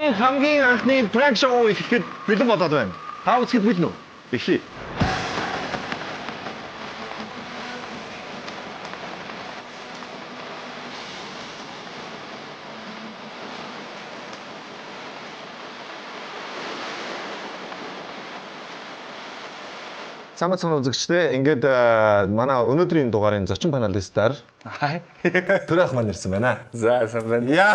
Миний хамгийн анхны prank show ихэд бэлэн болоод байна. Та үзэхэд бэлэн үү? Эхлэе. Самбай үзэгчдээ ингээд манай өнөөдрийн дугаарын зочин паналистаар тэр ах маань ирсэн байна. За сайн байна. Яа.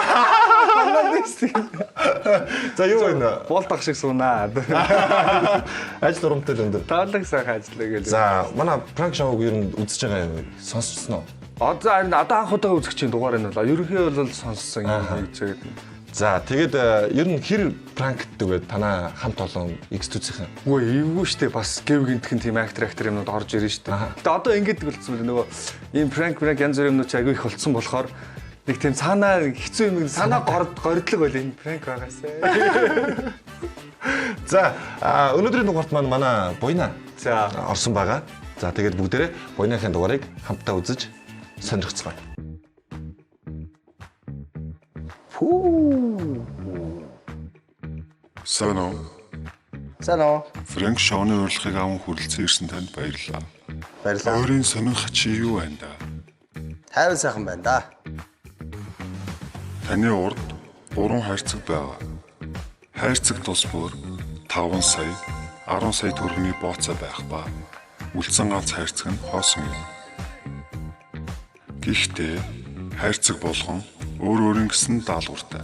За юу вэ? Болдог шиг сунаад. Ажил урамтай өндөр. Таалаг сайхан ажиллаа гээл. За манай prank show-г ер нь үзэж байгаа юм. Сонсчихсон уу? Одоо анх удаа үзэгчийн дугаар нь бол ерөнхий бол сонссон юм гэж байгаа. За тэгээд ер нь хэр prank гэдэг вэ? Танаа хамт олон X2-ийн. Үгүй эвгүй штэ бас гэв гинтхэн тийм актер юмнууд орж ирэн штэ. Гэтэ одоо ингэдэг болсон мөлий нөгөө ийм prank янз бүрийн юмнууд агүй их болцсон болохоор нэг тийм цаанаа хэцүү юм санаа гордлог байл энэ prank байгаасаа. За өнөөдрийн дугаарт манай Буйна За орсон байгаа. За тэгээд бүгдээрээ Буйныхын дугаарыг хамтдаа үзэж сонирхцгаая. Сано. Фрэнк Шоуны урилгыг аван хүрэлцэн ирсэн танд баярлалаа. Баярлалаа. Өөрийн сонирх чи юу байна да? Хайрын сайхан байна да. Таны урд 3 хайрцаг байгаа. Хайрцаг тус бүр 5 сая, 10 сая төгрөгийн бооцоо байх ба үлдсэн ганц хайрцаг нь хоосон юм. Гэхдээ хайрцаг болгон өөр гэсэн даалгавартай.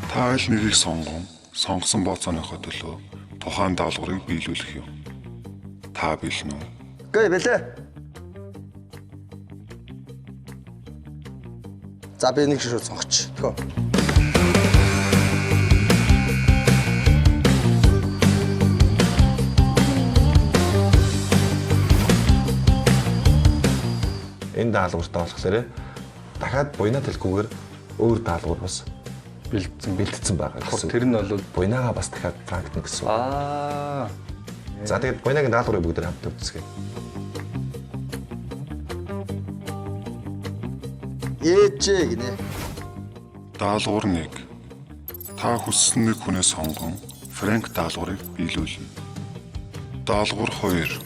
Та аль нэгийг сонгосон бооцооныхоо төлөө тухайн даалгаврыг биелүүлэх юм. Та биелнэ үү? Гээ бэлээ. За би нэг шууд сонгоч. Тгөө. Энэ даалгавартай болохоор дахиад Буйна телгүүгээр өөр даалгавар бас бэлдсэн байгаа гэсэн. тэр нь бол Буйнагаа бас дахиад prank гэсэн. За тэгээд Буйнагийн даалгаврыг бүгд хамт үзье. Ээжээ гинэ. Даалгавар 1. Та хүссэн нэг хүнээ сонгон Фрэнк даалгаврыг биелүүлнэ. Даалгавар 2.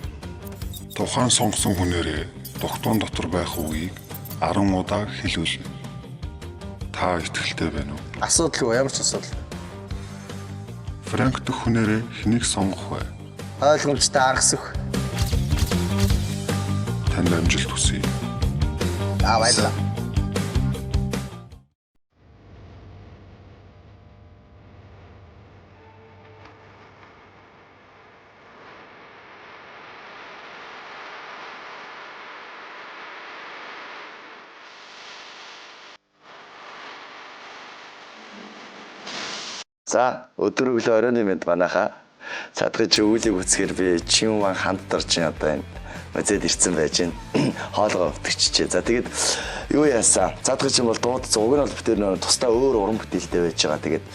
Тухайн сонгосон хүнээрээ дугтуун дотор байх үгийг 10 удаа хэлүүлнэ. Та итгэлтэй байна уу? Асуудалгүй ямар ч асуудал. Фрэнк дэх хүнээрээ хэнийг сонгох вэ? Ойлгомжтой аргас өх. Танд амжилт хүсье. Баярлалаа. За өдөр өглөө оройн мэд манайхаа цадгаж үүлийг үцхээр би Чинван хамтарч одоо энэ мөзөд ирсэн байж байна. Хоолгоо өвтгчжээ. За тэгээд юу яасан? Цадгаж юм бол дуудсан. Уг нь бол битэр нөө тусдаа өөр уран бүтээлтэй байж байгаа. Тэгээд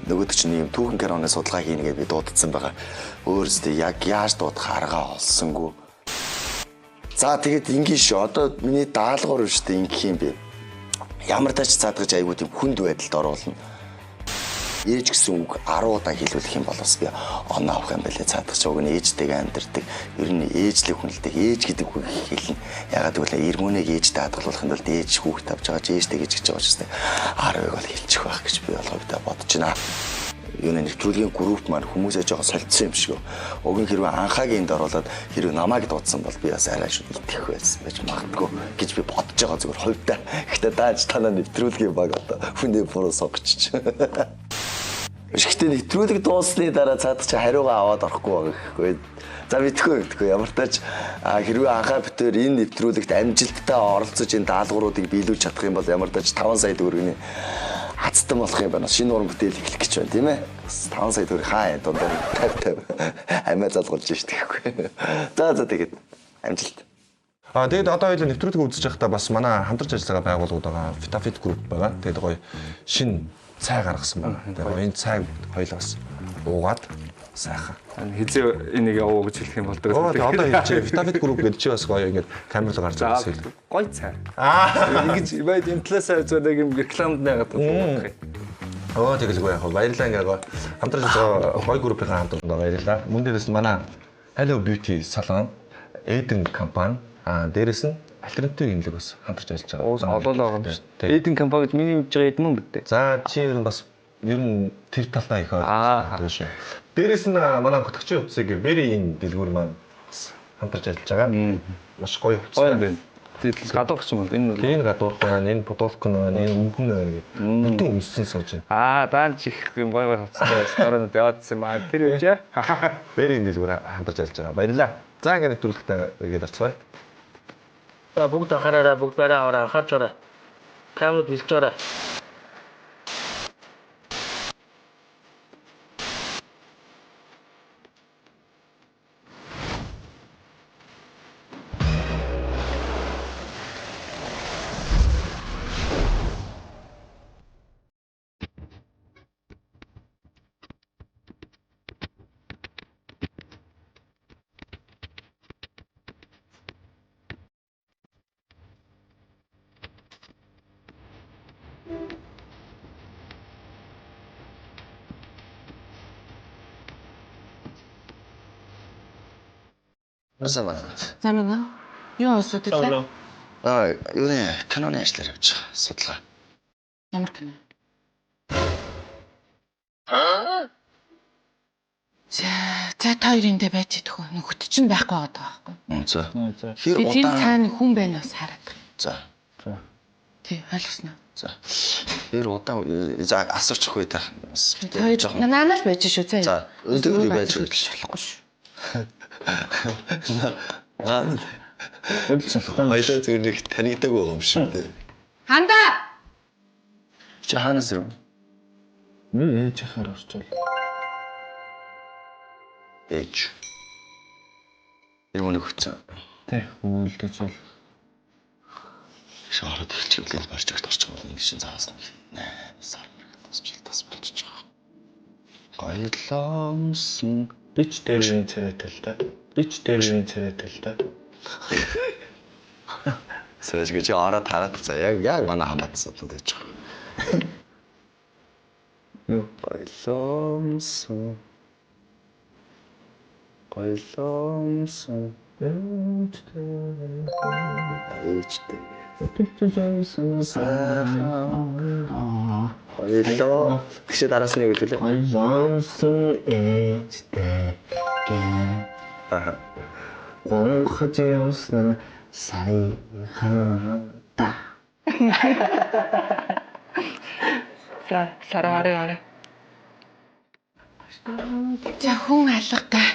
нөгөөд чинь юм түүхэн киноны судалгаа хийнэ гэж би дуудсан байгаа. Өөрөөсөө яг яаж дуудах аргаа олсонгүй. За тэгээд ингийн шүү. Одоо миний даалгавар шүү дээ ингэх юм бэ. Ямар тач цадгаж айгуу тийм хүнд байдалд оруулна. Ээж гэсэн үг 10 удаа хэлүүлэх юм бол бас би оноо авах юм байлээ. Цаадах уг нь ээжтэйгээ амьдэрдэг. Ер нь ээжлэг хүнэлдэг. Ээж гэдэг үг хэлнэ. Ягаад гэвэл эрмүүнийг ээжтэй хадгалуулах нь бол ээж хүүхд тавьж байгаа ч ээжтэй гэж байгаа ч гэсэн 10-ыг бол хэлчих байх гэж би болгоомжтой бодож байна. Юу нэвтрүүлгийн групп маань хүмүүсээ жоохон солилцсон юм шиг. Уг нь хэрвээ анхаагийн энд оруулаад хэрвээ намайг дуудсан бол би бас арай шууд итгэх байсан байж магадгүй гэж би бодож байгаа зүгээр хувьдаа. Гэхдээ дааж танаа нэвтрүүлгийн баг одоо хүнээ буруу сонгочих. Шигтээ нэвтрүүлэг дууссаны дараа цаад чи хариугаа аваад орохгүй байгаа гэхгүй. За мэдхгүй ямар тач хэрвээ анхаа битээр энэ нэвтрүүлэгт амжилттай оролцож энэ даалгавруудыг биелүүлж чадах юм бол ямар тач 5 сая төгрөгийн хацтан болох юм байна. Шинэ уран бүтээл эхлэх гэж байна тийм ээ. 5 сая төгрөг хаа дундаа 50 амиа залгуулж штэ гэхгүй. За тэгээд амжилт. Тэгээд одоо хоёул нэвтрүүлэг үзэж байхдаа бас манай хамтарч ажиллаж байгаа байгууллагууд байгаа. Vitafit Group байгаа. Тэгээд гоё шинэ цай гаргасан байна. Тэгээд энэ цайг хоёул бас уугаад сайхан. Хизээ энийг явуу гэж хэлэх юм бол одоо хэлчихээ. Vitafit Group гэдэг чи бас гоё ингээд камераар гарч байгаа юм. Гоё цай. Ингэж байд энэ талаасаа зөв нэг юм рекламад найгаад байгаа юм. тэгэлгүй яг баярлалаа ингээ хамтраж байгаа хоёр группийн хамтран баярлалаа. Мөн дээрээс нь манай Hello Beauty салон, Eden компани, дээрээс нь альтернатив имлэг бас хамтарч ажиллаж байгаа. Олоолаа байгаа юм шүү дээ. Eden компани гэж миний мэдж байгаа Eden мөн битээ. За чи ер нь бас тэр талдаа их ойлгож шүү. Дээрээс нь манай хөтгчийн хувцсыг Berry-ийн дэлгүүр маань хамтарч ажиллаж байгаа. Маш гоё хувцас. Гоё юм байна. Тэгээд гадуурх юм бол энэ бол энэ гадуурх байна, энэ бодолк байна, энэ өнгөн байна гэдэг. Бүтэн өмссөн сууж байна. даанч их юм гоё хувцастай сторонод яваадсан юм аа. Тэр үжээ. Berry-ийн дэлгүүр хамтарч ажиллаж байгаа. Баярлалаа. За ингээ нэвтрүүлэгтээ ирээд орцгоё. За бүгд анхаараарай, бүгд барай аваарай, анхаарч орой. Камерууд бэлж орой. Асаа. За мэн юу асуудал вэ? Юуны каноны ажлаар явж байгаа. Судлаа. Ямар кино? За та хоёрын дэ байж идэх үү? Нөхөт чинь байхгүй байгаа байхгүй. За. Би тийм цаана хүн байна бас хараад. За. Тий, ойлгосноо. За. Тэр удаан за асуучих үе та. Хоёр наанаас байж шүү зэ. За. Өдөр байж болохгүй шүү. Хоёлаа зүрх танигдаг байгаа юм шиг дээ. Хандаа. Чи хаанаас ирв? ээжийнхээр орчвол. Ээж. Тэр мөн өгцөн. Тэ үйлдэж бол шаард хэлчихвэл барьж өгч орчих юм гэж заасан. Наа, сар тасч болчих жоо. Гойломсон бич дээрийн царайтай л да. Бич дээрийн царайтай л да. Сэж гэж ороод хараад за яг манай хамаатсан л гэж байгаа. Гойломсон. Ээжтэй. Гойлоо. Тэгшээ дараас нь юу хэлээ? Гойломсон ээжтэй гээ. Гонхож явсан саяханда. За, сараарай. За хүн алгатай.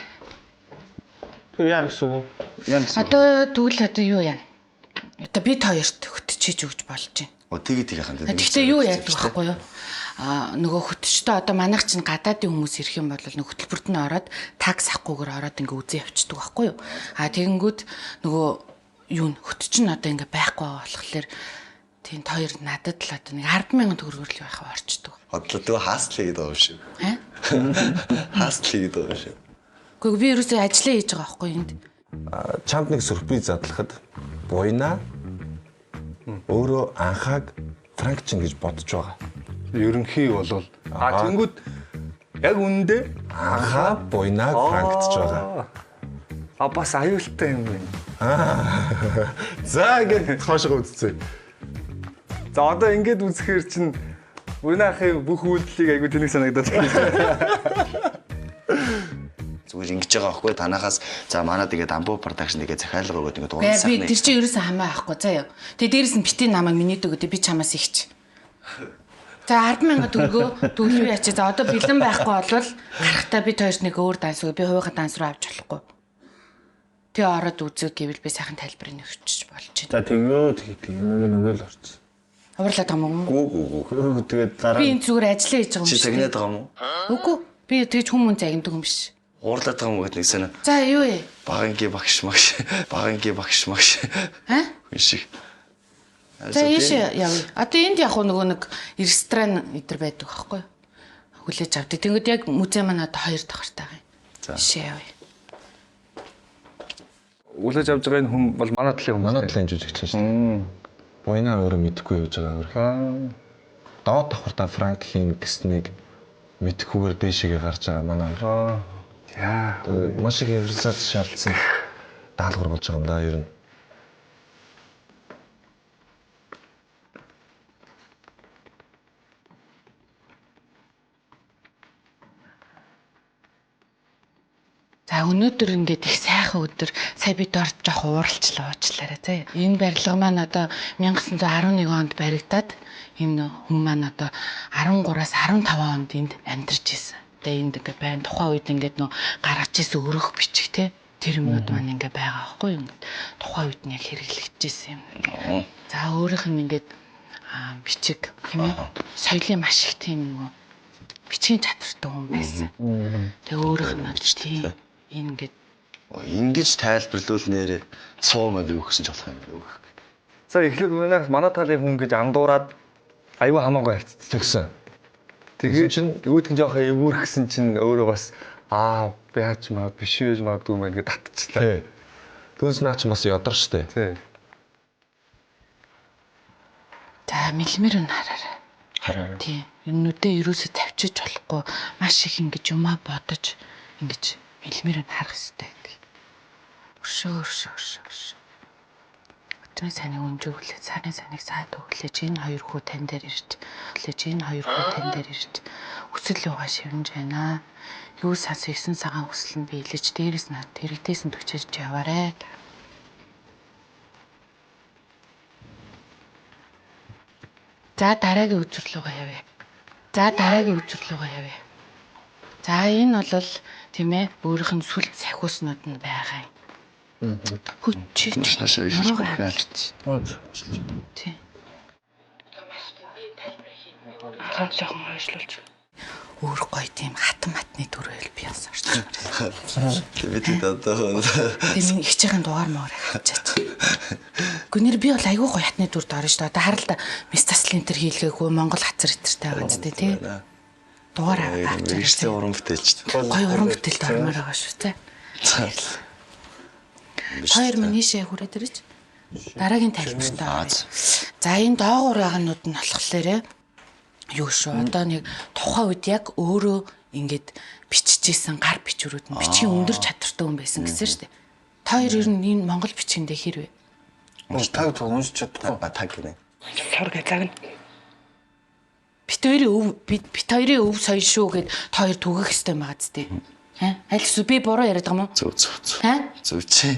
Тэр яа гэсэн үг? Одоо юу яана? Одоо бид хоёрт хөтчиж өгч болж байна. Тэгээ хаан. Гэхдээ юу яадаг байхгүй юу? Нөгөө хөтчтэй одоо манайх чинь гадаадын хүмүүс ирэх юм бол нөгөө хөтөлбөрт нь ороод такс авахгүйгээр ороод ингээ үзээ явчихдаг байхгүй юу? Тэгэнгүүт нөгөө юу н хөтч нь одоо ингээ байхгүй болохоор тийм хоёр надад л одоо нэг 10,000 төгрөгөөр л байхаа орчдөг. Одоо тэгээ хаасл хийгээд байгаа юм шиг. Хаасл хийгээд байгаа юм шиг. Гэхдээ би ерөөсөө ажиллаа хийж байгаа байхгүй энд. Чамд нэг сюрприз задлахад буйна өөрөө анхааг Франкчин гэж бодож байгаа. ерөнхий болвол тэнгүүд яг үнэндээ Анхаа буйнаг франктж байгаа. бас аюултай юм байна. За ингээд хоошоо үзцээ. За одоо ингэж үзэхээр чинь Буйнаахын бүх үйлдэлийг айгүй тэнэг санагдаад байна. Зүгээр ингэж байгаа байхгүй танахаас за манай тэгээд Амбу production тэгээд захиалга өгөөд ингээд уран сайхныг. Би тэр чинь ерөөсөө хамаа авахгүй заа юу. Тэгээд дээрэс нь битээ намайг миний дөгөө би чамаас ихч. За 10,000 төгрөгөө төгөлгүй ячаа. За одоо бэлэн байхгүй болвол гарахтаа би тойрч нэг өөр данс үг би хувийнхаа данс руу авч болохгүй. Тэгээ ороод үзэг гэвэл би сайхан тайлбарыг өгчөж болж байна. За тэгээ нөгөө л орчих. Аварлаад байгаа юм уу? Гүү. Тэгээд дараа би энэ зүгээр ажиллаа хийж байгаа юм шиг. Чи загнаад байгаа юм уу? Үгүй. Би тэгж хүмүүс загнадаг юм биш. Уурлаад байгаа юм уу гэдэг нэг санаа. За юу вэ? Багангийн багш магш. Хүн шиг. За ийш явъя. Одоо энд яг нөгөө нэг ресторан идэр байдаг байхгүй юу? Хүлээж авдаг. Тэнгүүд яг музей маань одоо 2 давхартай байгаа юм. За. Ийш явъя. Хүлээж авч байгаа энэ хүн бол манай талын хүмүүс. Манай талын жүжигч шүү дээ. Буйна өөрөө мэдэхгүй явж байгаа өөр. доод давхартаа Франк хийн гэснийг мэдхгүйгээр дээшээгээ гарч байгаа манай. Яа. Маш их реализац шаардсан даалгавар болж байгаа юм да ер нь. За өнөөдөр ингээд их сайхан өдөр сая бид орж жоох ууралчлаа уучлаарай заа. Энэ барилга маань одоо 1911 онд баригдаад энэ хүн маань одоо 13-аас 15 онд энд амьдарч ирсэн. Тэгээ энд ингээд байна. Тухайн үед ингээд нөө гаргаж ирсэн өрөх бичиг те тэр юмнууд маань ингээд байгаа байхгүй юу? Ингээд тухайн үед нь яг хэрэглэгдэж ирсэн юм. За өөрийнх нь ингээд бичиг тийм ээ соёлын маш их тийм нөгөө бичгийн чадвартай хүн байсан. Тэгээ өөрийнх нь тийм ингээд ингэж тайлбарлуул нэрээ цуумад юу гэсэн ч болох юм уу? За эхлээд манай талын хүн гэж андуураад аюу хамаагүй Тэгсэн. тэгээд чинь үүдх нь жоох эвүүрхсэн чинь өөрөө бас би хаач маа биш байж магадгүй мэн гэж татчихлаа. Тий. Түүнээс наа чи бас ядар штэ. Тий. за мэлмэр нь хараарай. Тийм. Энүүдээ ерөөсө тавьчих болохгүй маш их ингэж юмаа бодож ингэж мэлмэр нь харах хэрэгтэй. Өршөө. Өдрийн санийг өнжөглөө, сарын санийг саад өглөөж энэ хоёр хүү тань дээр ирж, өсөл угаа шивнэж байна. Юу сас 9 цагаан өсөл нь биелэж, дээрээс нь тэрэгдээс нь төчөж яваарэ. За дараагийн үзүр рүүгээ явъя. За энэ бол тийм ээ өөрийнх нь сүл сахиуснууд нь байгаа юм. Хүчтэй. Шашаа ихэлж. Тийм. Ахаа жоохон хойшлуулж. Өөр гоё тийм хатан матны төрөл би бас орчих. Тэгээд одоо Тийм ихчийн дугаар маар хачаач. Гүнэр би бол айгүй гоё хатны дүрд орно шүү дээ. Одоо харал та мистаслин тэр хийлгээгүй Монгол хацар итэртэй байгаа зү тий. Дугаар авч ирсэн уран бүтээлч. гоё уран бүтээлд ормоор байгаа шүү тий. Хоёр минь ийшээ хүрээд ирж дараагийн тайлбартай. За энэ доогуур байгаанууд нь болохоор юу шүү одоо нэг тухайн үед яг өөрөө ингээд биччихсэн гар бичвэрүүд нь бичгийн өндөр чадвартай хүн байсан гэсэн шүү дээ. Та хоёр ер нь энэ монгол бичгэндээ хэрвээ Таг уншиж чадахгүй. Таг гинэ. сар гэзаг нь бит хоёрын өв соёл шүү гэд та хоёр түгэх хэвээр байгаа зү. Альс би буруу яриад байгаа юм уу? Зөв чи.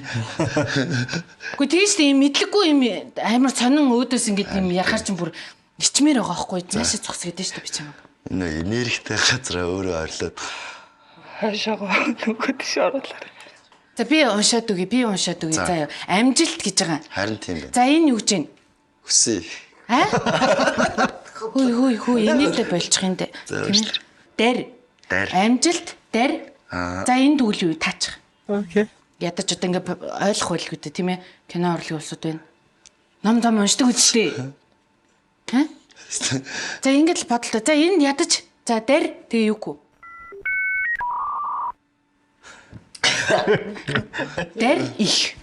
Гэхдээ тийш тийм мэдлэггүй юм амар сонин өөдөөс ингэж юм ярахаар чинь бүр ичмээр байгаа байхгүй наашаа цогс гэдэг шүү дээ би чамаг. Энэ энергитэй газараа өөрөө орлоод. Хашаага нүгд тийш оруулаарай. За би уншаад үгүй заяа. Амжилт гэж байгаа. Харин тийм байна. За энэ юу гэж вэ? Хүсье. Хүй энэтэй болчих юм дээ. Дээр. Амжилт дээр. За энэ тэгвэл юу таачих. Окей. Ядаж одоо ингэ ойлгох байлгүй дээ тийм ээ. Кино урлагийн улсууд байна. Ном зам уншдаг үстэй. За ингэж л бодлоо. За энэ ядаж. За дээр тэгээ юугүй. Дээр их.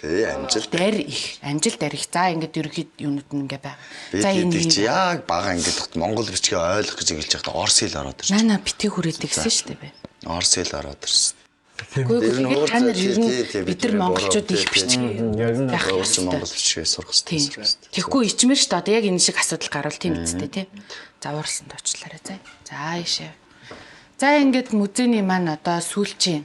Амжилт. Дээр их. Амжилт дээр их. За ингэж ерөөд юунууд нь ингэ байгаа. За энэ чи яг бага ингэж Монгол бичгээ ойлгох гэж эхэлж байхдаа Орос хэл ороод ирсэн. Наа битгий хүрээд гэсэн шүү дээ. Орос хэл ороод ирсэн. Гэхдээ та нар ер нь бид нар монголчууд их бичгээ яг монгол бичгээ сурах хэрэгтэй. Тэгэхгүй ичмэр шүү дээ. Одоо яг энэ шиг асуудал гарвал тийм үстэй тий. За уурсанд очлаарай заа. За ийшээ. За ингээд музейний маань одоо сүүлчийн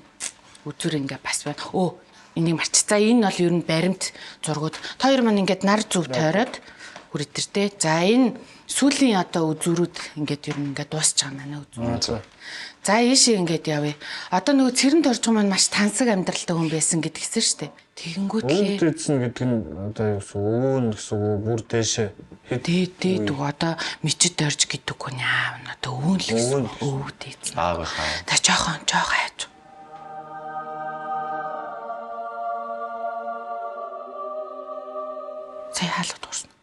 үзүр ингээ бас байна. Энийг марч. За энэ бол ер нь баримт зургууд. Та хоёр маань ингээд нар зүв тойроод хүрэтэртэй. За энэ сүүлийн одоо үзүрүүд ингээд ер нь ингээд дуусч байгаа манай үзүр. За ийшээ ингээд явъя. Одоо нөгөө цэрэнд орж байгаа маань маш тансаг амьдралтай хүн байсан гэдгийгсэн шүү дээ. Тэгэнгүүт лээ. Өвдөцсөн гэдэг нь одоо юу гэсэн өвөн гэсэн үг бүр дээшээ дээд үг одоо мичэд орж гэдэг хүн яав одоо өвөн л гэсэн өвдөцсөн. Та жоохон хайж. Цай хаалга дуусна.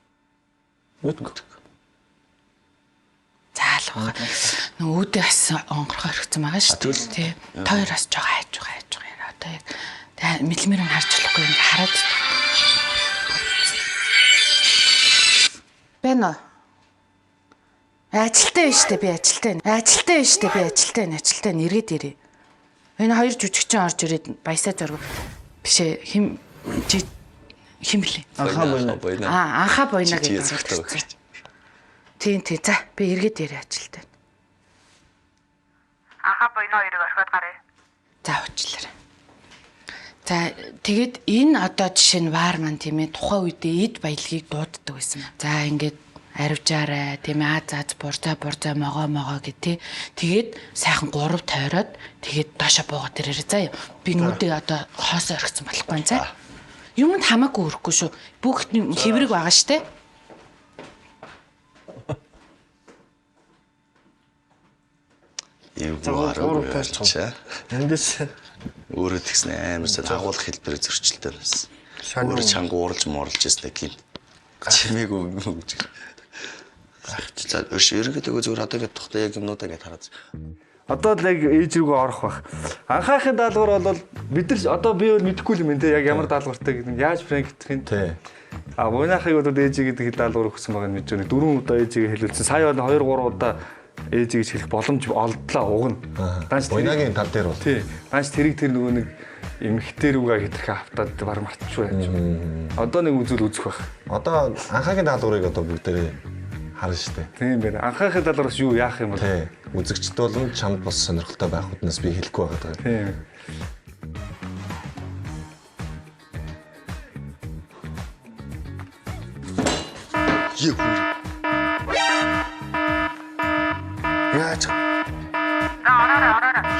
Мэдгүй. Заалга. Нөгөө үүдээ бас онгорхоо орхисон байгаа шүү дээ. Тэ. Тойр бас жоо хайж байгаа. Одоо яг мэлмэр нь харж болохгүй ингээ хараад. Бэнэ. Ажилтай байна штэ би ажилтай. Ажилтай байна штэ би ажилтай. Эргээд ирээ. Энэ хоёр жүжигчин орж ирээд баясаа зураг бишээ хим лээ. Анхаа бойна гэдэг. Тийм. За би эргээд ирээ ажилтай. Анхаа бойно хоёрыг орхиод гараа. За уучлаарай. За тэгээд энэ одоо жишээ нь ваар маань тийм ээ тухайн үедээ эд баялагийг дууддаг байсан. За ингээд аривжаарай тийм ээ аз бурзаа могоо гэх тий. Тэгээд сайхан 3 тойроод тэгээд доошо буугаад ирээрээ заа. Би нүдээ одоо хоосоо орхисон болохгүй за. Юмд хамаагүй өрөхгүй шүү. Бүгд хэврэг байгаа штэ. Эндээс өөрөө тэгсэн амар сайн агуулгах хэлбэрээр зөрчилтэй байсан. Өөрөө чанга ууралж муурлж яснаа гин. Чимээгүй гэж. За ерөнхийдөө зүгээр одоо ингэ тухтай яг юмнуудаа ингэ хараад. Одоо л яг ээж рүүгээ орох бах. Анхаахын даалгавар бол бид нар одоо би өөр мэдэхгүй юм те яг ямар даалгавартай гэдэг яаж фрэнк гэх юм. Тий. Буйнахыг бол ээж гэдэг даалгавар өгсөн байгаа нь мэдэж байна. 4 удаа ээжийг хэлүүлсэн. Сая бол 2 3 удаа ээжийг хэлэх боломж олдлоо угна. Буйнагийн тал дээр бол. Тий. Ганц тэр нөгөө нэг эмхтэр үгээ хитрхэ автаад бар мартчихгүй байж. Одоо нэг үзүүл үзэх бах. Одоо анхаагийн даалгаврыг одоо бүгдээрээ харна штэ. Тийм байна. Анхаахын даалгавраас юу яах юм бол? Тий. Үзэгчд болон чамд бас сонирхолтой байх үднээс би хэлэхгүй байгаа даа. Тийм.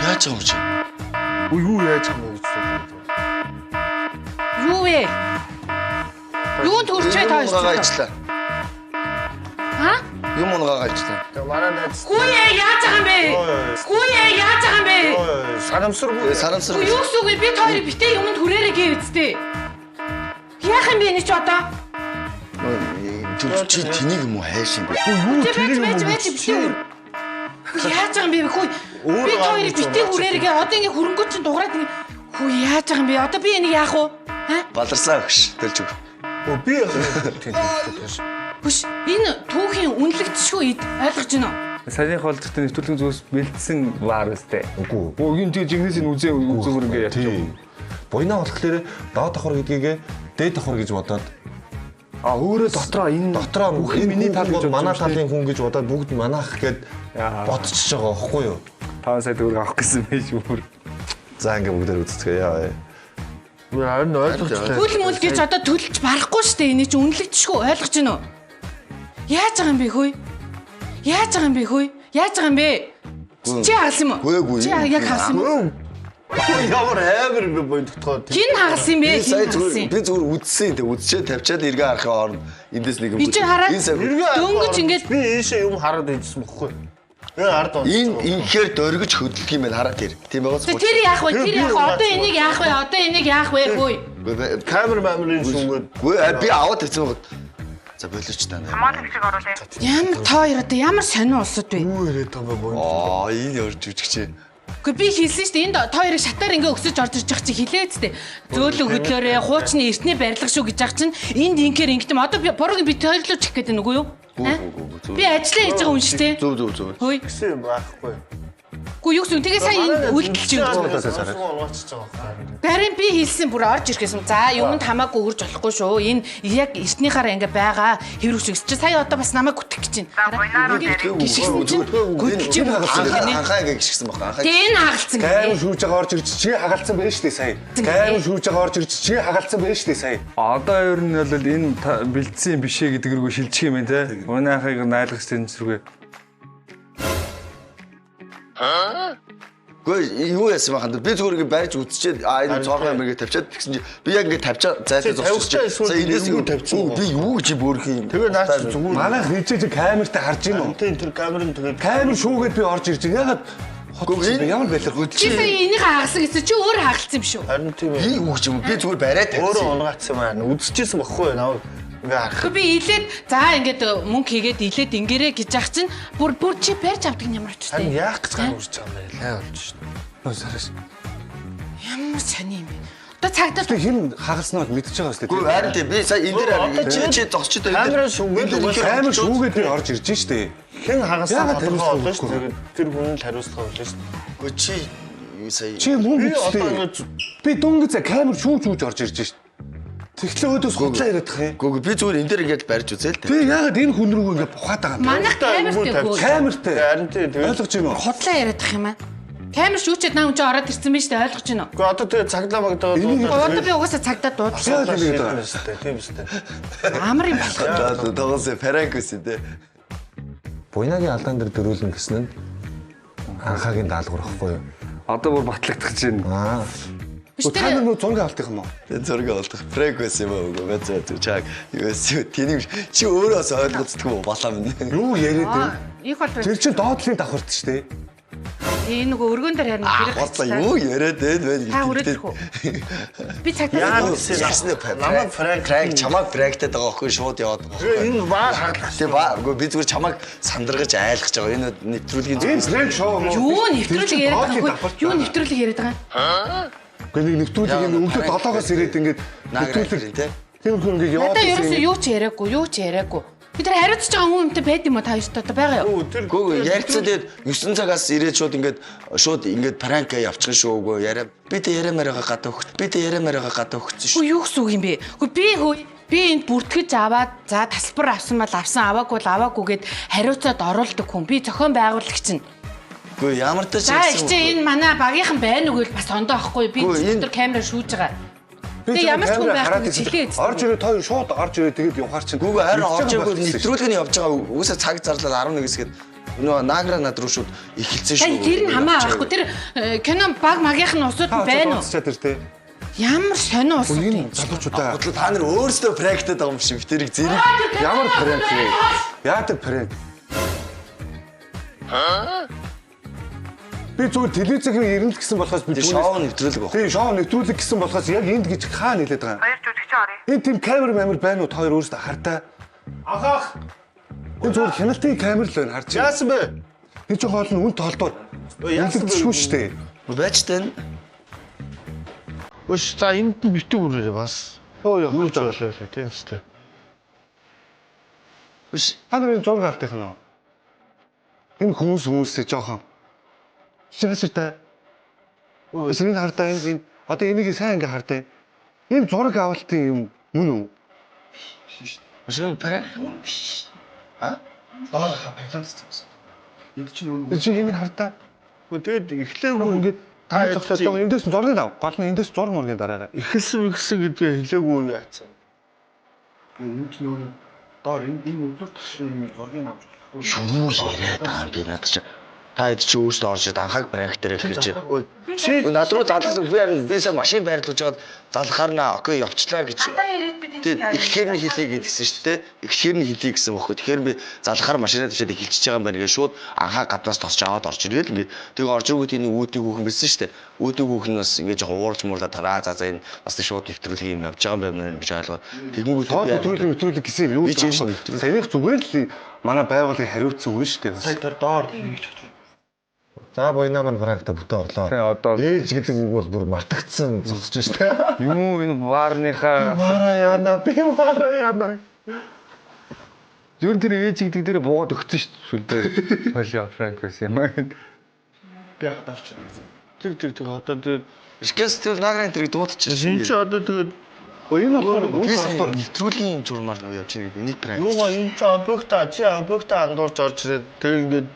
Яаж юм чи? Юу яаж юм бэ гэж. Юу вэ? Юунд хүрчээ та ажлаа. Ха? Юм унгаа ажиллаа. Манай найз Гүе яаж байгаа юм бэ? Гүе яаж байгаа юм бэ? Сарамсар. Юу сүгэ би тойрог битээ юмд хүрээрээ гээ үсттэй. Яах юм бэ энэ ч одоо? Чи тэнийг юм уу хайш юм бэ? Байж битээ. Яаж байгаа юм бэ хөөе? Би тойрог битээ хүрээрээ одоо ингэ хөрөнгөө чинь дуграад ингэ хөө яаж байгаа юм бэ? Одоо би энийг яах вэ? Ха? Баларсаа өгш. Дэлж өг. би Хүш энэ түүхийн үнэлэгдэшгүй эд ойлгож байна уу? Саяны холдогтой нэвтрүүлгийн зүйлс бэлдсэн ваар өстэй. Үгүй. Бөөгийн жигнээс нь үзээ зүгээр ингээ Тийм. Буйнаа болохоор доод давхар гэдгийг дээд давхар гэж бодоод өөрөө дотроо миний тал бол манай талын хүн гэж бодоод бүгд манайх гэд бодчихж байгаа байхгүй юу? 5 сая төгрөг авах гэсэн байж бүр. За ингээ бүгдээр үзцгээе яа. харин ойлгочихлаа. Хөл мөл гэж одоо төлж барахгүй штэ энэ чинь үнэлэгдэшгүй ойлгож байна уу? Яаж байгаа юм бэ хөөе? Яаж байгаа юм бэ хөөе? Яаж байгаа юм бэ? Чи хаалсан юм уу? Чи яг хаалсан юм уу? Ямар амар би бодтохоо. Хин хаалсан юм бэ? Би зүгээр үдсэн тэг үдчээ тавьчаад эргээ харахын оронд эндээс нэг юм. Би чи хараад дөнгөж ингээд би ийшээ юм хараад байжсан бохгүй. Ард он. Инхээр дөргиж хөдлөх юм байна хараад тэр. Тийм байгаас. тэр яах вэ? Тэр яах вэ? Одоо энийг яах вэ? Одоо энийг яах вэ хөөе? Камер маамрын шүмгэд. Би аваад тавьсан байгаа. За болооч таа. Хамаалагчиг оруулъя. Ямар тоо одоо ямар сонин улсууд вэ? Юу яриад байгаа боо. Энэ орж үжигчээ. Гэхдээ би хэлсэн шүү дээ энд тоо хоёрыг шатаар ингээ өксөж орж ирж байгаа чи хэлээд зү. Зөөлөн хөдлөөрэй, хуучны эртний барилга шүү гэж ах чинь энд ингээр ингэдэм одоо би бурууг би тойрлоо чих гэдэг нүггүй юу? Би ажиллаа хийж байгаа хүн шүү дээ. Зөв. Хөөе. Гэсэн байхгүй. Гү юу гэсэн тэгээ сая энэ үлдэлж юм. Барин би хэлсэн бүр орж ирэхсэн. За юмд хамаагүй үрж болохгүй шүү. Энэ яг эртнийхаараа ингээ байгаа хэврүүч чи сая одоо бас намайг гүтэх гэж байна. Гიშгсэн чинь гүтэлж юм байна. Анхаа ингээ гიშгсэн байна. Анхаа. Тэгээ энэ хагалцсан. Гайм шүүж байгаа орж ирж чи хагалцсан байж тээ сая. Гайм шүүж байгаа орж ирж чи хагалцсан байж тээ сая. Одоо ер нь бол энэ бэлдсэн бишээ гэдэг рүү шилжих юм байна те. Унаахыг найлгах зэрэг. Гүй юу яасан баханд би зүгээр ингээ барьж үдчихэд энэ цоорхоо юм ингээ тавьчаад тэгсэн чи би яг ингээ тавьчаа зайлшгүй зогсчихсон. За эндээс юу тавьчихсан. Би юу гэж бөөрөх юм. Тэгээ наач зүгээр. Манай хийжээж камертай харж байна уу? Тэр камерын тэгээд Камер шүүгээд би орж ирж байгаа. Ягаад ямар байлаа? Чи сая энийг хагалсан гэсэн чи өөр хагалцсан юм шүү. харин тийм би юу гэж юм. Би зүгээр бариад өөрөө тавьсан. унгацсан байна. Үдсчихсэн баггүй наа. Ингээ харах. Гэхдээ би илээд за ингээд мөнгө хийгээд илээд ингээрэй гэж ах чинь бүр чи барьж авдаг юм ямар ч Харин үстэй. яах гэж гарч байгаа юм бэ? Лай болж шин. Нөөсөрөөс. Ямар сони юм бэ? Одоо цагдаа хин хагалснаа мэдчихэж байгаа шүү дээ. Гүү харин тий би сая энэ дээр чи зогсчод байна. Камера шүүгээд Камер шүүгээд би орж ирж штэ. хэн хагаснаа Яагаад тодорхой тариулсан болно шүү дээ. Тэр хүн л хариуцлага болно шүү дээ. Гүү чи юу сая Чи мөн Би биз одоо дээ. ингэж Би дөнгөж камер шүүж орж ирж штэ. Тэгэхлээр өөдөөс худлаа яриад тах юм. гүү би зүгээр энэ дээр ингээд барьж үзээ л дээ. Би яагаад энэ хүн рүү ингээд бухаад байгаа юм бэ? манайх камертэй гоо. Камертай. харин тий тэгээд Ойлгож байна уу? Худлаа яриад ах юм аа. Камер шүүчээд наа хүн ороод ирсэн байж тээ ойлгож байна уу? Гэхдээ одоо тэгээ цаглаа магадаа Одоо би угаасаа цагдаа дуудлаа. Яагаад ингэ тийм байгаа? шүү дээ. Тийм шүү дээ. Амар юм болох. Тогоос пранк үсэ дээ. Буйнагийн алдаан дээр дөрүүлнэ гэсэн нь анхаагийн даалгавар байхгүй юу? Одоо бүр батлагдах гэж байна. Биш Та нар тэр нөө зураг авалт юм уу? Энэ зураг олдох пранк үсэ юм уу? Бацаа чаг юусе тэнийг чи өөрөөс ойлгоцдгүй балаа минь. Юу яриад вэ? их бол Тэр чинь доотлын давхарт штэ. энэ нөгөө өргөн дээр харин хэрэг Бодлоо юу яриад байна вэ? Та хүрээд ирэх үү? Би цагдаа Яасны Намайг пранк чамаг пранктад байгаа охин шууд яваад байгаа. Энэ баар хаглах. Тэг баа би зүгээр чамаг сандаргаж айлгаж байгаа. Энэ нэвтрүүлгийн Энэ пранк шоу юм уу? юу нэвтрүүлэг яриад байгаа вэ? Юу нэвтрүүлэг яриад байгаа? Гэхдээ нэг нэвтрүүлэг энэ өглөө 7-оос ирээд ингээд наагрын тий. тэр хүн ингээд яваад Надаа ерөөсөө юу ч яриаггүй. Би тэр хариуцж байгаа хүнтэй байд юм уу та ёстой байгаа юу? Гүү ярьцаа тэгээд 9 цагаас ирээд шууд ингээд пранк явчихсан шүү үгүй яриа. Би тэ яриамаараа гадаа өгсөн шүү. Хөө юу гэсэн үг юм бэ? Би энд бүртгэж аваад за тасалбар авсан бол авсан аваагүй гэд хариуцаад оруулдаг хүн. Би зохион байгуулагч нь. Гүү ямар ч За ихтэй энэ манай багийнхан байна уу гэвэл бас ондоо ахгүй. Би дотор камера шүүж байгаа. Тэгээ ямар ч хүн байхгүй жилээ. орж ирээд хоёр шууд орж ирээд тэгээд явахаар чинь. Гүү харин орж ирэх нэвтрүүлэг нь явж байгаа үгүйсээ цаг зарлаад 11 хэсгээд нөгөө наагра над руу шууд эхэлсэн шүү. Тэр нь хамаа авахгүй. Тэр кино баг магийнх нь усууд нь байна уу? Тэр тий. Ямар сонио усууд юм. Залуучуудаа Бодлоо та нар өөрсдөө пранктад байгаа юм шиг тэрийг зэрэг ямар пранк вэ? Яа тэр пранк? Би зүгээр телевизийн ирнэ гэсэн болохоос би шоу нэвтрүүлэг баг. тийм шоу нэвтрүүлэг гэсэн болохоос яг энд гэж хаана хэлээд байгаа юм. Хоёр жүжигч орё. Энэ тийм камер байна уу? Та хоёр өөрсдөө хартаа. Анхаах. Энэ зүгээр хяналтын камер л байна харж. Яасан бэ? Энэ ч хоол нь үн толдоор. Яасан бэ? Шүү дээ. Байж тань. Өш за энд нь битүү үрээ бас. Юу хийж байгаа лээ тийм үстэй. Биш Та нарын зураг авах нь. Энэ хүмүүсээ жоохон. Шивэстэй. Сэрийн хартаа энэ одоо энийг сайн ингээ хартаа. Энэ зураг авалтын юм мөн үү? Машин пранк. Энд чинь энийг хартаа. Тэгээд эхлээ Ингээд та зогсоод эндээс зургийг ав. Гол нь эндээс зураг мөргийн дараарай. ихэлсэн гэдгээ хэлээгүй яацсан. Энд нь доор энэ өдөр ташин зургийг авч. Юу яриад байгаа юм би надад чи та хэд чи өөрсдөө орж ирээд анхааг пранк дээр эхэлж байна. Чи Над руу залгасан би сая машин байрлуулж жаад залхаар наа окей явчлаа гэж. Тэгээд ихлээр нь хэлье гэдгсэн шүү дээ. Ихлээр нь хэлье гэсэн бохоо. Тэгэхээр би залхаар машинаа төвшөөд эхэлчихэж байгаа юм байна гэж шууд анхаа гаднаас тосч аваад орж иргээл ингээд. Тэгээ орж иргүүт энэ үүдний хүүхэн билсэн шүү дээ. Үүдний хүүхэн бас ингээд жоохон уурж муурлаад тараа за энэ бас шууд нэвтрүүлэх юм явж байгаа юм байна гэж ойлгоо. Тэгэнгүүт Тоо нэвтрүүлэг гэсэн юм юу? Би чинь Саяных зүгээр л манай байгууллагын хариуцсан үн шүү дээ. тэр доор ингэж За буйнаа маань пранкта бүтэн орлоо. Тэгээ одоо Ээж гэдэг үг бол бүр мартагдсан зогсож штэ. юм энэ ваарныхаа Мара яна би мара яна. ер нь тэр ээж гэдэг дээр буугаад өгсөн шүү дээ. Холио франк байсан юм аа. би хатаач. Тэр одоо тэр Скэс тэр нагрын тэрийг дуудчихсан. Энд чи одоо тэгээд энэ болохоор нэвтрүүлгийн журмаар явж байгаа нэг пранк. юугаа энэ чи объект андуурч орж ирээд тэг ингээд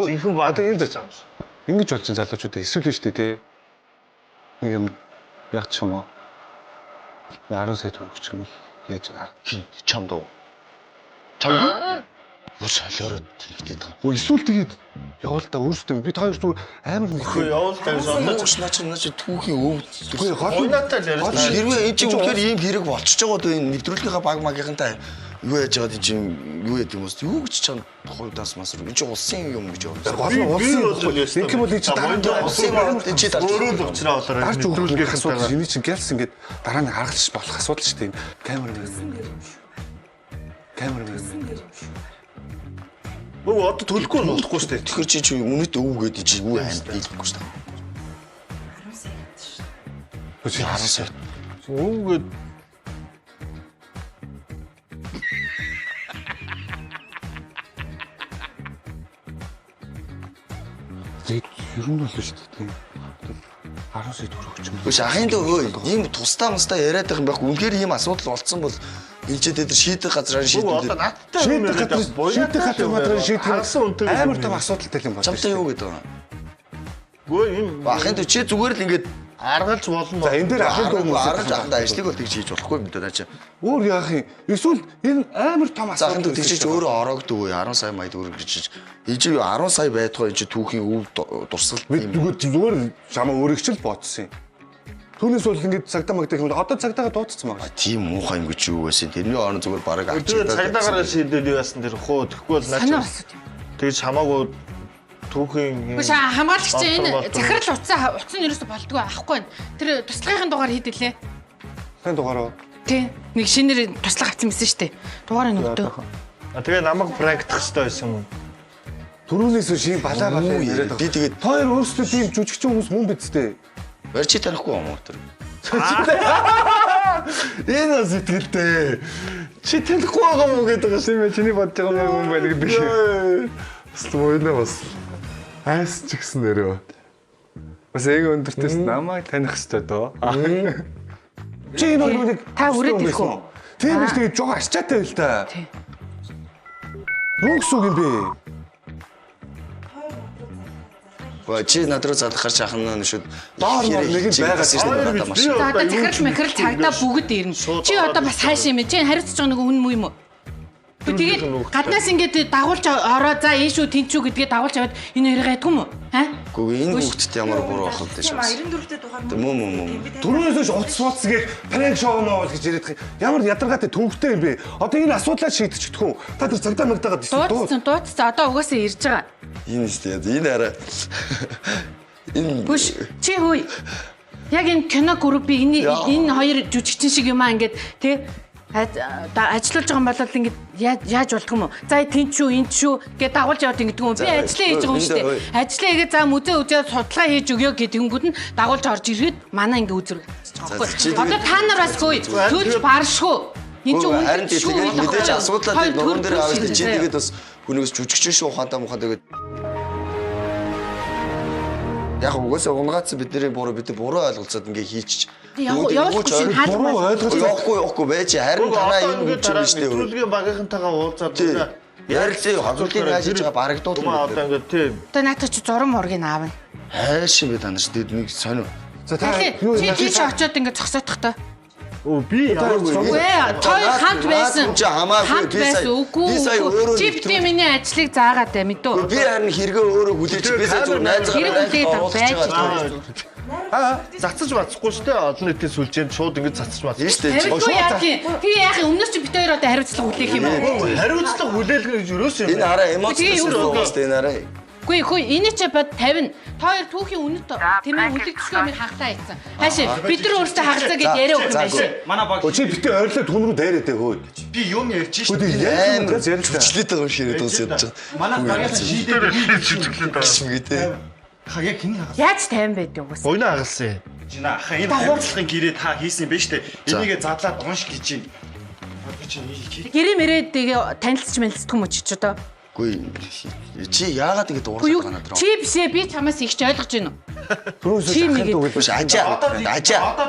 ихэнх баатаа энэ заач. Ингэж болж залуучуудаа эсвэл шүү дээ тий. Нэг юм яг ч юм уу. 10 сая төгрөг юм яаж байгаа. Чамд уу? Чамд? Ус солиороо тэгдэд байгаа. Өө эсвэл тэгээд явал та өөрсдөө би та хоёр зүгээр амар нэг явал тавьсан. Наач түүхийн өвд. үгүй хол Уйнатай л яриад. Хэрвээ энэ чинь үнэхээр ийм хэрэг болчихж байгаа дөө энэ нэвтрүүлгийнхаа баг магийнхантай юу яаж байгаа чинь юу яд юм уу? Юу гэж чам хувьдаас масар энэ чинь улсын юм гэж байна. гол нь улсын нэг юм бол чи дараа Улсын юм чи тарч. Өөрөө л уучраа болоо дарж өгөх асуудал энэ чинь гэлс ингээд дараа нь харгалж болох асуудал шүү дээ. Камера. Өө одоо төлөхгүй нь болохгүй шүү дээ. Тэгэхээр чи үнэт өв гэдэг чи юу аим биелэхгүй шүү дээ. 10 сая. Өвгөд ер нь бол шүү дээ. 10 сая төгрөг юм. Үгүй ахын дөө ийм тусдаа мустаа яриад байх юм байхгүй. Үнэхээр ийм асуудал болцсон бол ээлжид дээр шийдэх газраар шийдэх. Шийдэх газар шийдэх Амар том асуудалтай юм байна. Чамтай юу гэдэг вэ? Гөө юм Ахын дөө чи зүгээр л ингээд аргалж болно. За энэ дээр ахын дөө аргалж аханд ажлыг бол тэгж хийж болохгүй юм даа чи. Өөр яах юм? Эсвэл энэ амар том За ахын дөө асуудал тэгж өөрөө ороогдгүй 10 сая маяг төгрөг гэж. Ижи 10 сая байтугай энэ түүхийн өв дурсгал бид зүгээр чамаа өөрийг ч л бодсон юм. Түүнээс бол ингээд цагдаа магдаг юм. Одоо цагдаагаа дуудсан байгаа. тийм муухай юм гэж юу байсан. Тэрний орон зүгээр бараг Тэгээд цагдаагаараа шийдэл юу яасан тэр хөө тэгэхгүй бол Санаа наач. болсон. Тэгж хамаагүй түүхийн Үгүй хамгаалагч энэ захирал утсан ерөөсө болдгоо авахгүй байна. Тэр туслахын дугаар хийдэлээ. Хэн дугаараа? Тий. Нэг шинээр туслах авсан байсан шүү дээ. Дугаарыг нөгдөө. тэгээ намайг пранктах хэрэгтэй байсан юм. Төрүүнээс шин балаа яриад байгаа. би тэгээд Та хоёр өөрсдөө тийм жүжигчин хүмүүс мөн биз дээ. барьчи танихгүй юм уу тэр. Энэ сэтгэлтэй. Чи танихгүй байгаа мó гэдэг байгаа Тийм ээ чиний бодож байгаа юм байна гэдэг. Бас мойноо бас айс ч гэсэн нэрөө. Бас эго өндөртөөс намайг таних хэрэгтэй дөө. Чи энэ нэг Та үрээд ирэх үү? Тийм биш тэгээд жоо арчаатай байл та. Тий. Юу гэсэн үг юм бэ? Чи надруу задах гарч ахна нь шүүд. Доор нэг нь байгаа За одоо захирал мэхрэл цагдаа бүгд ирнэ. Чи одоо бас хайш юм бэ? Чи хариуцж байгаа нэг хүн мүү юм уу? Тэгээд гаднаас ингээд дагуулж ороо за ийшүү тэнчүү гэдгээ дагуулж аваад энэ хоёрыг айдгүй юм уу? Аа? Үгүй энэ хүүхдэд ямар буруу ахал дээ шүү. 94-тэй тухайн Мөн. Төрөөс утас утас гээд пранк шоу ноо гэж яриад ямар ядаргаатай төвхтэй юм бэ? Одоо энэ асуудлаа шийдчихдэг хүн. Та тэр цагдаа магдаагаа Дуудсан. Одоо угаасаа ирж байгаа. Ийм шүү дээ. Энэ арай. Энэ Бүш чи хөөе. Яг энэ кино группийн энэ хоёр жүжигчин шиг юм аа ингээд тий ажиллаж байгаа юм бол ингээд яаж болдго юм уу? За тэнчүү энэ шүү гэж дагуулж яваад ингэдэг юм. Би ажлаа хийж байгаа юм шүү дээ. Ажлаа хийгээд за үзээд судалгаа хийж өгөө гэдэнгүүд нь дагуулж орж ирэхэд манай ингээ үзүрэг. Одоо та нар бас хөөе. Төлж баршгүй. Энэ ч харин үнэн шүү. тэгээд мэдээж асуудлаа нуруунд дээр аваад чи тэгээд бас хүнээс жүжигчин шүү ухаантай мухаа тэгээд яг угаасаа унгаацсан бидний буруу ойлголцоод ингээ хийчих. Явахгүй шин Явахгүй байж харин танаа энэ гэж юм шүү дээ. Төлөвлөгийн багийнхантайгаа уулзаад Ярилцээ хавлын яаж хийж байгаа барагдууд юм. одоо ингээд тийм. Одоо наатаа чи зураг мургийг аавна. Хайш юм бэ танаас тэгээд нэг сонио. За та Чи тийш очиод ингээ зогсоодох та. Оо би Үгүй той хамт байсан. Чи хамаагүй Би сая өөрөө чи битээ миний ажлыг заагаад бай мэдөө. Би харин хэрэгээ өөрөө хүлээж би сая зүгээр найзгаа цацаж бацхгүй шүү дээ. Олон нийтийн сүлжээнд шууд ингэж цацаж бацсан. шүү дээ. Хариуцлага яах юм? Тэгээ яах юм? Өмнөөс чи бит хоёр одоо хариуцлага хүлээх юм уу? Хариуцлага хүлээлгэн гэж юусэн юм. Энэ арай эмоцтой шүү дээ энэ арай. Үгүй хөөе энэ ч бод 50. Тоор түүхийн үнэт тэмээ үлэгдэхгүй юм хагтаа ийцэн. Хаашаа бид нар өөрсдөө хагцаа гэж яриа өгөх юм байшаа. манай баг чи битээ ойрлоо түн рүү дайраад ээ хөөе. Би юм ярьж шүү. Амар чүчлээд байгаа юм шиг яриад уусаад байгаа. Манай багаас шийдээр чүчлээд байгаа. Гэдэг. Яг хин хагас. Яаж 50 байд юм бэ? Буйна хагалсан. Жина аха энэ хариуцлагын гэрээ та хийсэн юм байна штэ. Энийгээ задлаад унш гэж юм. Гэрээ мэрээд тэгээ танилцч мэлцдэг юм уу чи ч одоо? Үгүй чи яагаад ингэ дуурайх байгаа надад? Чи бишээ би чамаас их ч ойлгож байна уу? Төрөөс Чи нэг Биш ажаа. Одоо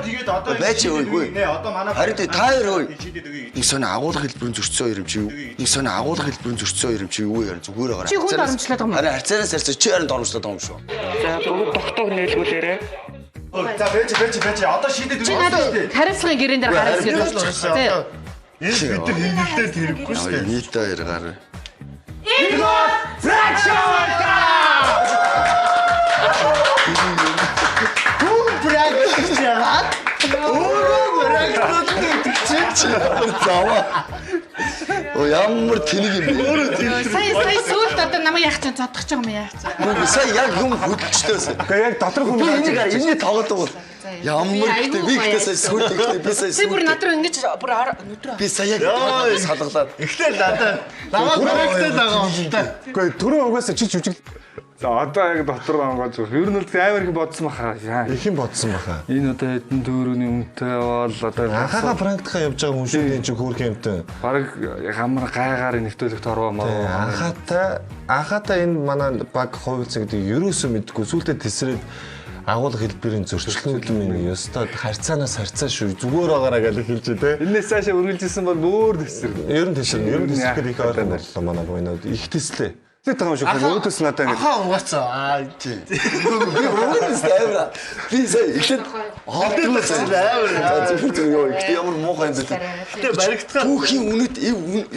тэгээд одоо Байж үгүй. Одоо манай Харин та хоёр нэг сони агуулга хэлбэрийн зөрчсөн хоёр юм чи юу? Нэг сони агуулга хэлбэрийн зөрчсөн хоёр юм чи юу яар зүгээр байгаа. Чи хүнд оромжлоод байгаа юм уу? Харин харьцаанаас харьцаа чи харин оромжлоод байгаа юм шүү. За бүгд тогтоог нийлгүүлээрэ. За байж одоо шийдээд Чи надад хариуцлагын гэрэн дээр хариуц одоо энэ бид нар хингэлдээ тэрэггүй шүү дээ. Нийт хоёр гар. Оо ямар тэнэг юм бэ? Сая сүүлд одоо намайг яах чинь зодох ч юм яах. Үгүй сая яг юм хөдөлчдөөс. Гэхдээ яг доторх хүн Энийг тоглодог бол ямар гэдэг би ихтэй сая сүйд ихтэй би сая Чи бүр над руу ингэж бүр өдрөө. би сая яг салгалаад. Эхлээл надад намайг барагтай байгаа юм та. Гэхдээ төрөө угаасаа чи жүжиг За одоо яг дотор онгоож байгаа. Ер нь л амар их бодсон баха. Яа. Их юм бодсон баха. Энэ одоо хэдэн төгрөгийн үнэтэй бол одоо Анхаага практикаа явж байгаа хүн шүү дээ чи хөөрхөн юмтай. бараг хамар гайгаар нэвтүүлэгт орвоо маа. Анхаатай энэ манай баг хувилцсан гэдэг ерөөсөө мэдгүй сүултээ тесрээд агуулга хэлбэрийн зөрчилдөлмийн ёстой харьцаанаас харьцаа шүү зүгээр байгаараа гэж хэлж дээ. Энээс цаашаа үргэлжилсэн бол өөр төсөр. Ер нь тэсрэхэд их ойрхон боллоо манай буйнууд их теслээ. Тэг байгаа юм шиг өөдөөс надад ингэ. Ахаа угаацаа. Тийм. Би өөдөөс тайвра. Би сая ихлэд Өөдөөс амар. зөвхөн юу их ямар муухай юм бэ. Гэтэ баригдахаа. Түүхийн үнэт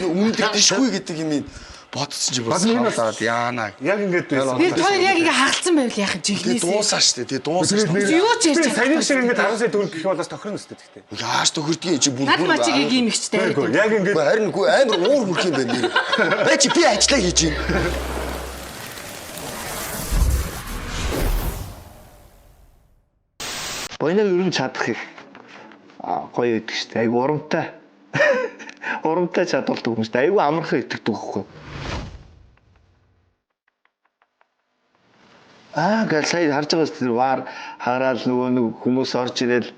үнэт дэшгүй гэдэг юм ин бодсон чи бас хаалаад яана. Яг ингэж байсан. Би хоёр яг ингээ хаалцсан байвал яах юм жигнээс. Дуусаа штэ. Тэгээ дуусаа штэ. Юу ч ярьж Саяны шиг ингэ 5 сая төгрөг гэх бол бас тохирно өстэй гэхдээ. Яаж төгөрдгийг чи бүр. Над мачиг ийм ихчтэй. Яг ингэ Харин үгүй амар уур хөрх юм байна нэр. Бай чи би ажиллаа хийж юм. Боёног ер нь чадах их гоё байдаг шүү дээ. Айгу урамтай. Урамтай чадвалдаг юм шүү дээ. Айгу амархан итгэдэг байхгүй. Гэл сая харж байгаа шүү дээ. Ваар хараад нөгөө нэг хүмүүс орж ирэл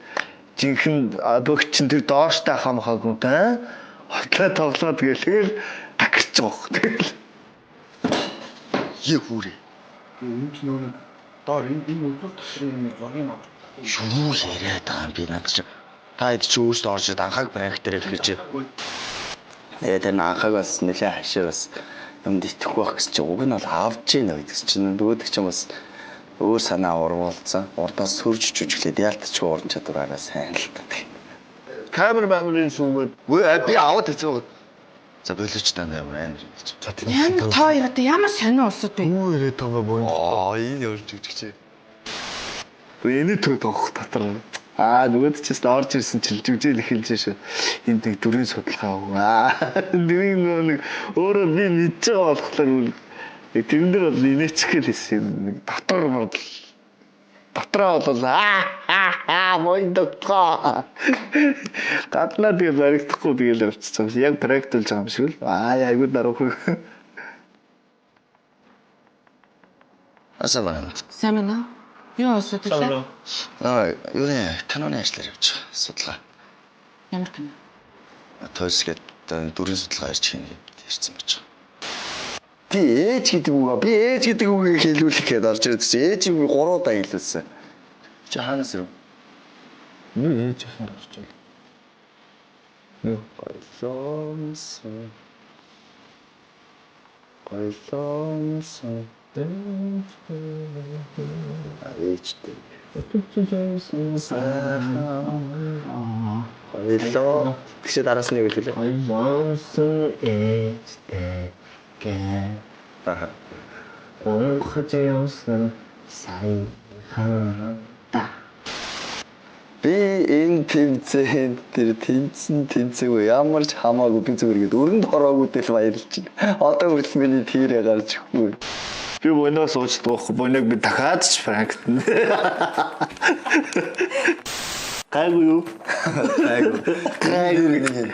жинхэнэ бөгч чинь тэр дооштой хамхаагүй та. Хотлоо тоглоод тэгэл гагч байгаа. Тэгэл. Юу хүрээ. Энд ч нөгөө доор энэ өдөр төсрийн зургийн авах. Юу яриад байгаа юм би надад чи та хэд ч өөрсдөө орж ирээд анхааг проект дээр хэлж байна. Тэр анхааг бас нэлээ хашаа бас юмд итгэхгүй байх гэсэн чи уг нь бол авч гинэ гэдэг чинь нөгөөдөг ч юм бас өөр санаа урвуулсан. Урдаас сөрж жүжиглээд яалтчгүй уран чадвараараа сайн л та. Камер маамрын сүмэд Би аваад хэцүү. За болооч та амар хэлж. За тийм. Ямар тоо яриатай ямар сонио улсууд вэ? Юу ирээд байгаа боо. Энэ өөр жүжигч. энэ төр тоох татар. Нөгөөд ч гэсэн орж ирсэн чинь жүжигэл эхэлж шүү. Энд нэг дүрийн судалгаа. Нэг өөрөө би мэдж байгаа болохоор тэрэн дээр бол инээчгэл хэлсэн нэг дотор бодол. Дотроо бол моёндоо. Гаднаа тэгээ баригдахгүй тэгээл явчихсан. Яг проект болж байгаа юм шиг л. Айгуу даруух. Асаалаа. Сайн байна уу? Юу асуудал вэ? Юу нэ каноны ажиллаар явж байгаа. Судалгаа. Ямар кино? Тойс гэдэг дүрийн судалгаа ярьж хийнэ ярьсан байж байгаа. Би ээж гэдэг үгийг хэлүүлэх гээд орж ирээд ээж үг 3 удаа хэлүүлсэн. Чи хаанаас ирв? Юу ээж ахаар орж байна. Гойлонсон. Ээжтэй. Гойлоо. Тэгшээ дараас нь юу хэлээ? Гойлонсон ээжтэй гэ. Өнгөж явсан сайхан та. Би энэ тэмцээнд тэр тэмцээгүй ямар ч хамаагүй би зүгээр гээд өрөнд хороогүй тэл баярлж байна. Одоо хүртэл миний тэрэ гарч өгөхгүй. Би бонос уучдаг. Боног би дахиад ч практик. Гайгүй юу? Гайгүй.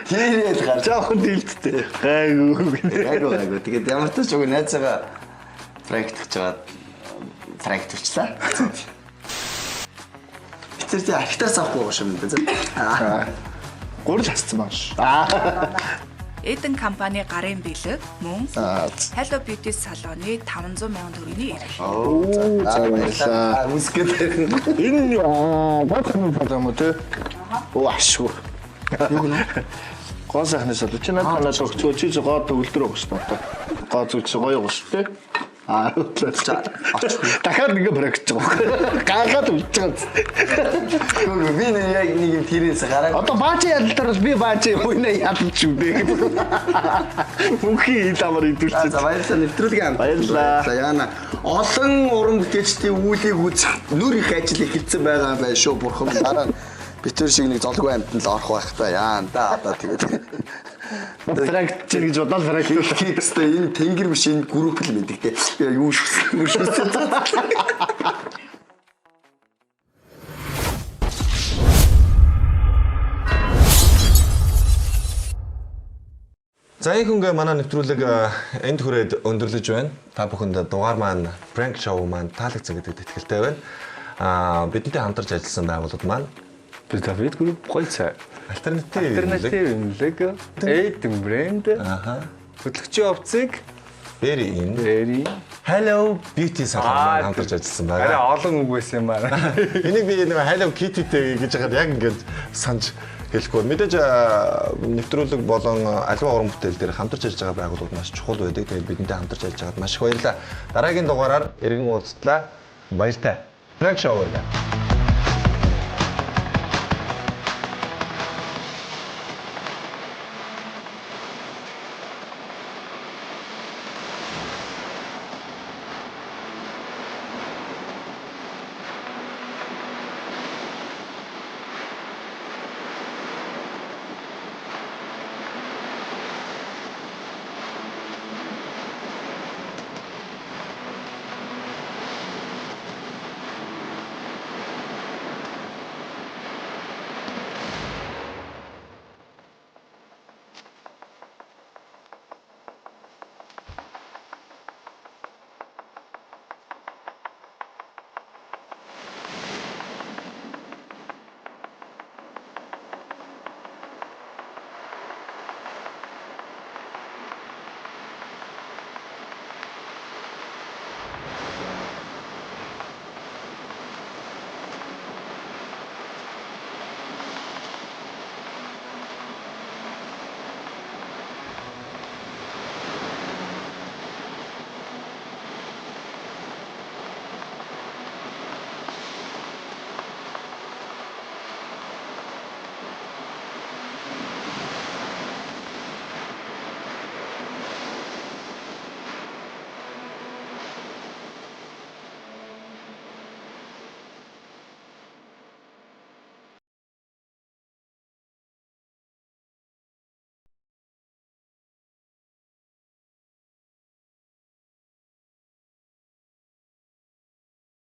Тэрэл гарч. Жаахан дэлттэй. Гайгүй. Гайгүй. Тэгээд ямар ч үгүй найзгаа практикч жаад практикчлаа. Тэр тийм архитектор авахгүй байгаа юм даа. Гурил хассан бааш. Эдэн компани гарын бэлэг мөн Hello Beauty салоны 500,000 төгрөгийн эрх. За үсгээд Энэ гол юм те. Уашгүй. юу гэнэ? Гол сайхны салуу. Чи надад ханаад өгчөө чи гоо төгөлдөр өгөх шүү дээ. Гоо зүгч гоё өгөх шүү дээ. Дахиад нэг проект байгаа. Гагаад үлдэж байгаа. Би яг нэг юм тэрээс гараад Одоо баачи ялтараас би баачи юунаа ялч шүү дээ. Мөнхийн ил амар идүүлсэн. За баярлалаа нэвтрүүлгийн хамт. Баярлалаа. За яана олон уран бүтээлчдийн үүлийг үзэх нүр их ажил эхэлсэн байгаа юм байна шүү бурхан. Дараа битэр шиг нэг золгүй амтнд л орох байх та яана да одоо тэгээд Проект чинь гэж бодоод проект хийхтэй энэ тэнгэр биш энэ групп л мэддэг те. Юу шүүсэн. За энэ хүнгээ манай нэвтрүүлэг энд хүрээд өндөрлөж байна. Та бүхэнд дугаар маань prank show маань таалагдсан гэдэгт итгэлтэй байна. Бидэнтэй хамтарч ажилласан байгууллагууд маань Давид групп гоё цай. альтернатив Имлэг, Эйдэн брэнд. Хөтлөгчийн овцыг Very in Very Hello Beauty салон маань хамтарч ажилласан арай байгаа. олон үг байсан юм аа. Энийг би нэг Hello Kitty-тэй гэж яагаад яг ингэж санаж хэлэхгүй. Мэдээж нэвтрүүлэг болон аливаа уран бүтээл дээр хамтарч ажиллаж байгаа байгууллагууд маш чухал байдаг. Тэгээд бидэнтэй хамтарч ажиллаж байгаад маш их баярлалаа. Дараагийн дугаараар иргэн уулзтлаа. Баяртай. Prank show.